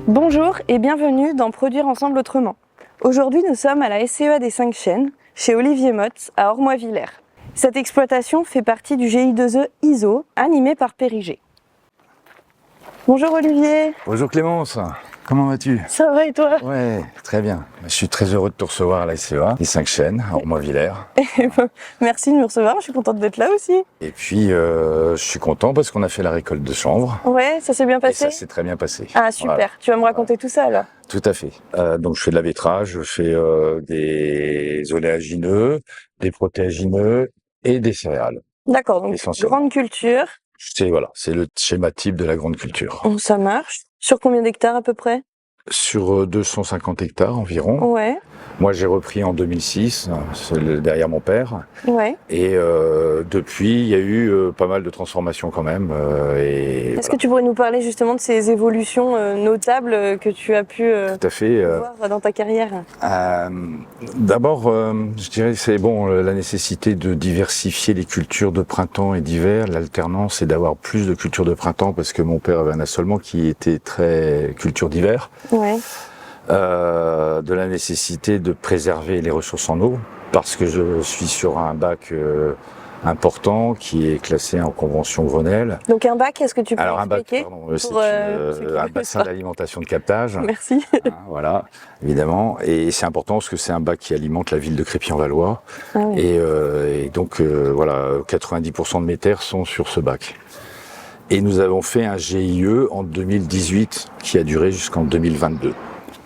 Bonjour et bienvenue dans Produire ensemble autrement. Aujourd'hui, nous sommes à la SCEA des 5 Chênes, chez Olivier Motz, à Ormois-Villers. Cette exploitation fait partie du GI2E ISO, animé par Périgé. Bonjour Olivier. Bonjour Clémence, comment vas-tu? Ça va et toi? Ouais, très bien. Je suis très heureux de te recevoir à la SCEA des 5 Chênes, à Ormois-Villers. Merci de me recevoir, je suis contente d'être là aussi. Et puis, je suis content parce qu'on a fait la récolte de chanvre. Ouais, ça s'est bien Et passé? ça s'est très bien passé. Ah super, Voilà. tu vas me raconter tout ça alors? Tout à fait. Donc je fais de la betterave, je fais des oléagineux, des protéagineux et des céréales. D'accord, donc Essentiellement. grande culture. C'est le schéma type de la grande culture. Ça marche. Sur combien d'hectares à peu près? Sur 250 hectares environ. Ouais, Moi j'ai repris en 2006, derrière mon père. ouais. Et depuis, il y a eu pas mal de transformations quand même. Est-ce que tu pourrais nous parler justement de ces évolutions notables que tu as pu Tout à fait. voir dans ta carrière? D'abord, je dirais c'est bon la nécessité de diversifier les cultures de printemps et d'hiver, l'alternance et d'avoir plus de cultures de printemps parce que mon père avait un assolement qui était très culture d'hiver. Ouais. De la nécessité de préserver les ressources en eau parce que je suis sur un bac important qui est classé en convention Grenelle. Donc un bac, est-ce que tu peux Alors un bac, expliquer pardon, c'est un bassin d'alimentation de captage. Merci. Hein, voilà, évidemment. Et c'est important parce que c'est un bac qui alimente la ville de Crépy-en-Valois. Ah oui. Et donc voilà, 90% de mes terres sont sur ce bac. Et nous avons fait un GIE en 2018 qui a duré jusqu'en 2022.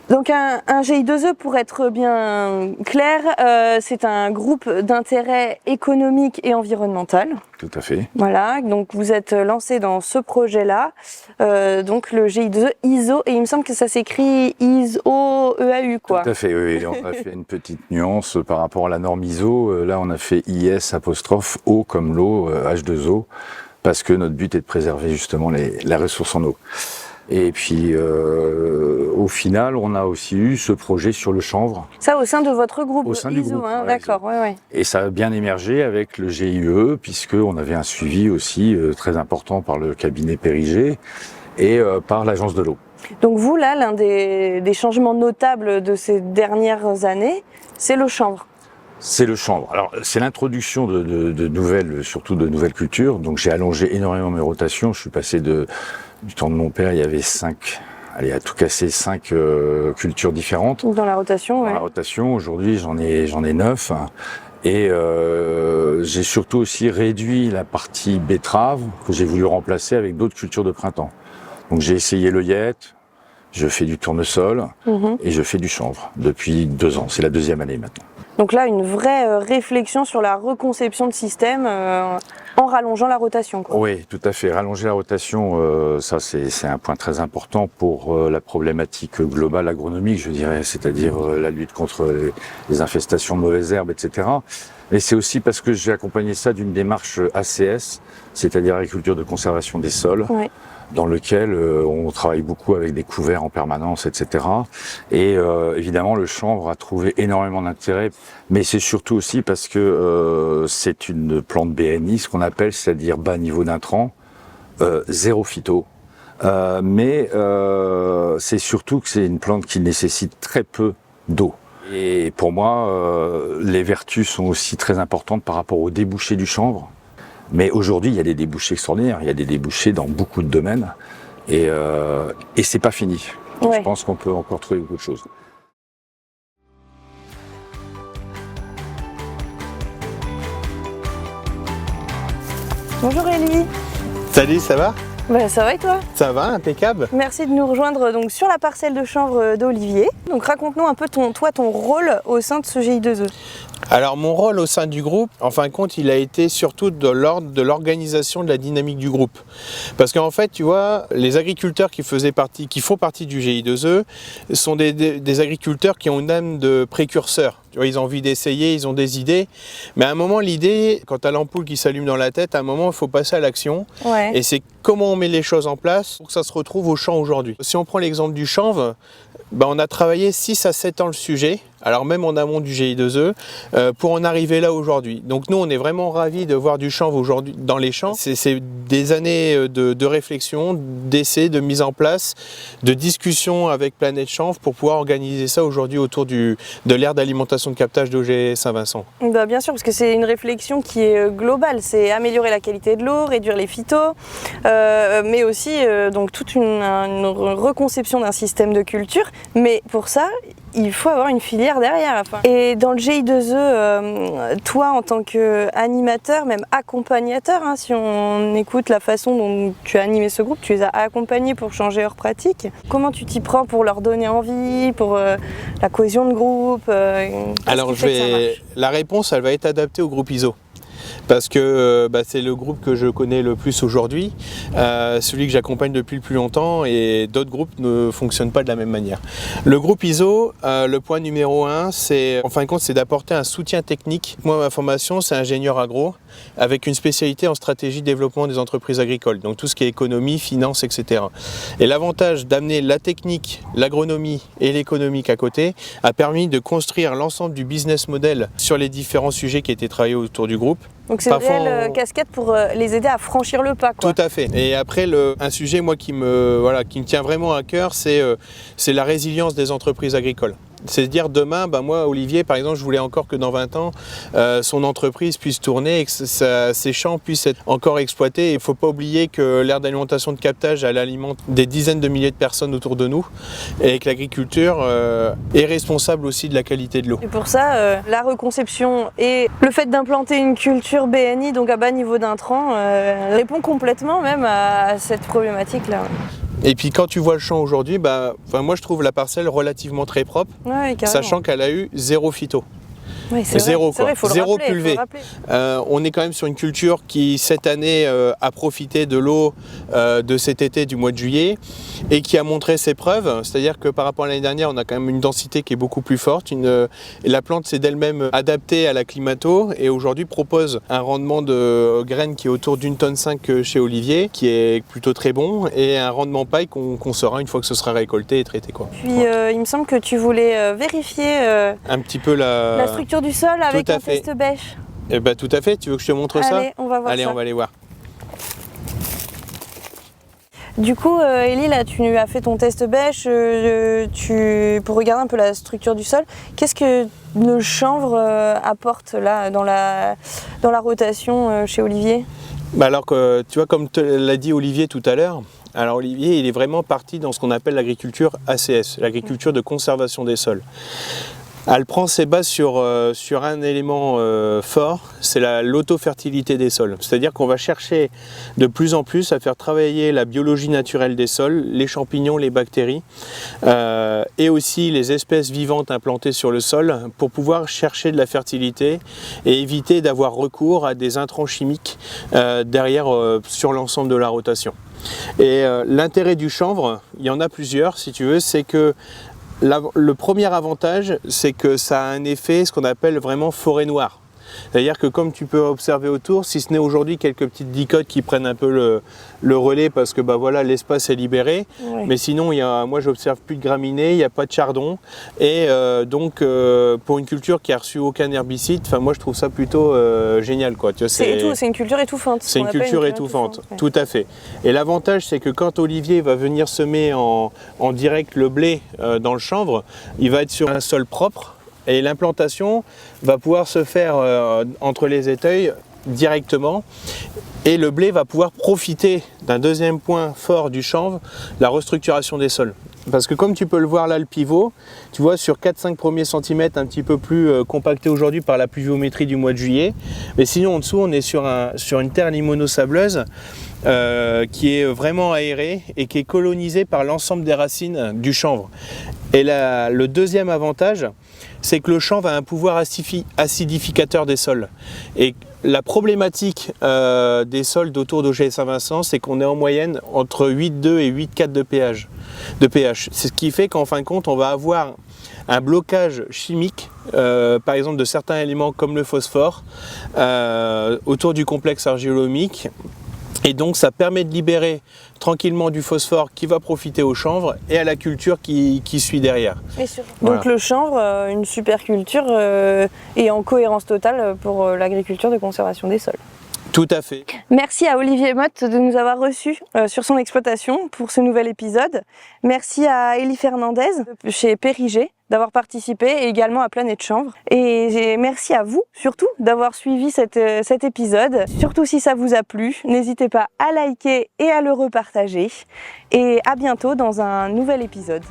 Donc un GI2E, pour être bien clair, c'est un groupe d'intérêt économique et environnemental. Tout à fait. Voilà, donc vous êtes lancé dans ce projet-là, donc le GI2E ISO, et il me semble que ça s'écrit ISO EAU quoi. Tout à fait, oui. On a fait une petite nuance par rapport à la norme ISO. Là, on a fait IS apostrophe O comme l'eau, H2O, parce que notre but est de préserver justement la ressource en eau. Et puis, au final, on a aussi eu ce projet sur le chanvre. Ça au sein de votre groupe Au sein ISO, du groupe, hein, ouais, d'accord, ISO. ouais, ouais. Et ça a bien émergé avec le GIE, puisqu'on avait un suivi aussi très important par le cabinet Périgé et par l'agence de l'eau. Donc vous, là, l'un des changements notables de ces dernières années, c'est le chanvre. C'est le chanvre. Alors, c'est l'introduction de nouvelles, surtout de nouvelles cultures. Donc, j'ai allongé énormément mes rotations. Je suis passé du temps de mon père, il y avait 5 cultures différentes. Dans la rotation, ouais. Dans la rotation, aujourd'hui, j'en ai 9. Et j'ai surtout aussi réduit la partie betterave que j'ai voulu remplacer avec d'autres cultures de printemps. Donc, j'ai essayé l'œillette, je fais du tournesol et je fais du chanvre depuis 2 ans. C'est la 2e année maintenant. Donc là, une vraie réflexion sur la reconception de système en rallongeant la rotation, quoi. Oui, tout à fait. Rallonger la rotation, ça c'est un point très important pour la problématique globale agronomique, je dirais, c'est-à-dire la lutte contre les infestations de mauvaises herbes, etc. Mais c'est aussi parce que j'ai accompagné ça d'une démarche ACS, c'est-à-dire agriculture de conservation des sols. Ouais. Dans lequel on travaille beaucoup avec des couverts en permanence, etc. Et évidemment, le chanvre a trouvé énormément d'intérêt, mais c'est surtout aussi parce que c'est une plante BNI, ce qu'on appelle, c'est-à-dire bas niveau d'intrants, zéro phyto. Mais c'est surtout que c'est une plante qui nécessite très peu d'eau. Et pour moi, les vertus sont aussi très importantes par rapport aux débouchés du chanvre. Mais aujourd'hui, il y a des débouchés extraordinaires, il y a des débouchés dans beaucoup de domaines, et c'est pas fini. Donc, Ouais. je pense qu'on peut encore trouver beaucoup de choses. Bonjour Élie. Salut, ça va? Ben, ça va et toi? Ça va, impeccable. Merci de nous rejoindre donc sur la parcelle de chanvre d'Olivier. Donc raconte-nous un peu ton rôle au sein de ce GI2E. Alors mon rôle au sein du groupe, en fin de compte, il a été surtout de l'ordre de l'organisation de la dynamique du groupe. Parce qu'en fait, tu vois, les agriculteurs qui font partie du GI2E sont des agriculteurs qui ont une âme de précurseur. Tu vois, ils ont envie d'essayer, ils ont des idées. Mais à un moment, l'idée, quand tu as l'ampoule qui s'allume dans la tête, à un moment, il faut passer à l'action. Ouais. Et c'est comment on met les choses en place pour que ça se retrouve au champ aujourd'hui. Si on prend l'exemple du chanvre, on a travaillé 6 à 7 ans le sujet, alors même en amont du GI2E, pour en arriver là aujourd'hui. Donc nous, on est vraiment ravis de voir du chanvre aujourd'hui dans les champs. C'est des années de réflexion, d'essais, de mise en place, de discussion avec Planète Chanvre pour pouvoir organiser ça aujourd'hui autour de l'aire d'alimentation de captage d'OG Saint-Vincent. Bien sûr, parce que c'est une réflexion qui est globale. C'est améliorer la qualité de l'eau, réduire les phytos, mais aussi donc toute une reconception d'un système de culture. Mais pour ça, il faut avoir une filière derrière. Et dans le GI2E, toi en tant qu'animateur, même accompagnateur, si on écoute la façon dont tu as animé ce groupe, tu les as accompagnés pour changer leurs pratiques. Comment tu t'y prends pour leur donner envie, pour la cohésion de groupe Alors la réponse, elle va être adaptée au groupe ISO. Parce que c'est le groupe que je connais le plus aujourd'hui, celui que j'accompagne depuis le plus longtemps, et d'autres groupes ne fonctionnent pas de la même manière. Le groupe ISO, le point numéro 1, c'est en fin de compte, c'est d'apporter un soutien technique. Moi, ma formation, c'est ingénieur agro, avec une spécialité en stratégie de développement des entreprises agricoles, donc tout ce qui est économie, finance, etc. Et l'avantage d'amener la technique, l'agronomie et l'économique à côté a permis de construire l'ensemble du business model sur les différents sujets qui étaient travaillés autour du groupe. Donc c'est une réelle casquette pour les aider à franchir le pas, quoi. Tout à fait. Et après, un sujet moi qui me tient vraiment à cœur, c'est la résilience des entreprises agricoles. C'est-à-dire demain, moi Olivier par exemple, je voulais encore que dans 20 ans, son entreprise puisse tourner et que ses champs puissent être encore exploités. Il ne faut pas oublier que l'aire d'alimentation de captage, elle alimente des dizaines de milliers de personnes autour de nous et que l'agriculture est responsable aussi de la qualité de l'eau. Et pour ça, la reconception et le fait d'implanter une culture BNI, donc à bas niveau d'intrants, répond complètement même à cette problématique-là. Et puis quand tu vois le champ aujourd'hui, moi je trouve la parcelle relativement très propre, sachant qu'elle a eu 0 phyto. Oui, zéro, vrai, zéro pulvé. On est quand même sur une culture qui cette année a profité de l'eau de cet été du mois de juillet et qui a montré ses preuves, c'est-à-dire que par rapport à l'année dernière, on a quand même une densité qui est beaucoup plus forte. Et la plante s'est d'elle-même adaptée à la climato et aujourd'hui propose un rendement de graines qui est autour d'1,5 tonne chez Olivier, qui est plutôt très bon, et un rendement paille qu'on saura une fois que ce sera récolté et traité, quoi. Puis il me semble que tu voulais vérifier un petit peu la structure du sol avec un test bêche. Tout à fait, tu veux que je te montre ça? Allez, on va voir ça. Allez, on va aller voir. Du coup, Élie, là, tu as fait ton test bêche pour regarder un peu la structure du sol. Qu'est-ce que le chanvre apporte là dans la rotation chez Olivier? Alors que tu vois, comme l'a dit Olivier tout à l'heure, alors Olivier, il est vraiment parti dans ce qu'on appelle l'agriculture ACS, l'agriculture de conservation des sols. Elle prend ses bases sur un élément fort, c'est l'autofertilité des sols. C'est-à-dire qu'on va chercher de plus en plus à faire travailler la biologie naturelle des sols, les champignons, les bactéries, et aussi les espèces vivantes implantées sur le sol pour pouvoir chercher de la fertilité et éviter d'avoir recours à des intrants chimiques derrière sur l'ensemble de la rotation. Et l'intérêt du chanvre, il y en a plusieurs si tu veux, c'est que le premier avantage, c'est que ça a un effet, ce qu'on appelle vraiment forêt noire. C'est-à-dire que comme tu peux observer autour, si ce n'est aujourd'hui quelques petites dicotes qui prennent un peu le relais parce que l'espace est libéré, mais sinon moi j'observe plus de graminées, il n'y a pas de chardon, et donc pour une culture qui a reçu aucun herbicide, moi je trouve ça plutôt génial, quoi. C'est une culture étouffante. C'est une culture étouffante, tout à fait. Et l'avantage, c'est que quand Olivier va venir semer en direct le blé dans le chanvre, il va être sur un sol propre. Et l'implantation va pouvoir se faire entre les éteuils directement. Et le blé va pouvoir profiter d'un deuxième point fort du chanvre, la restructuration des sols. Parce que comme tu peux le voir là, le pivot, tu vois sur 4-5 premiers centimètres un petit peu plus compacté aujourd'hui par la pluviométrie du mois de juillet. Mais sinon en dessous on est sur une terre limono-sableuse qui est vraiment aérée et qui est colonisée par l'ensemble des racines du chanvre. Et le deuxième avantage, c'est que le chanvre a un pouvoir acidificateur des sols. Et la problématique des sols d'autour d'Auger et Saint-Vincent, c'est qu'on est en moyenne entre 8,2 et 8,4 de pH. C'est ce qui fait qu'en fin de compte, on va avoir un blocage chimique, par exemple de certains éléments comme le phosphore, autour du complexe argilo-humique. Et donc ça permet de libérer tranquillement du phosphore qui va profiter au chanvre et à la culture qui suit derrière. Donc le chanvre, une super culture et en cohérence totale pour l'agriculture de conservation des sols. Tout à fait. Merci à Olivier Motte de nous avoir reçus sur son exploitation pour ce nouvel épisode. Merci à Élie Fernandez chez Périgé d'avoir participé et également à Planète Chanvre. Et merci à vous surtout d'avoir suivi cet épisode. Surtout si ça vous a plu, n'hésitez pas à liker et à le repartager. Et à bientôt dans un nouvel épisode.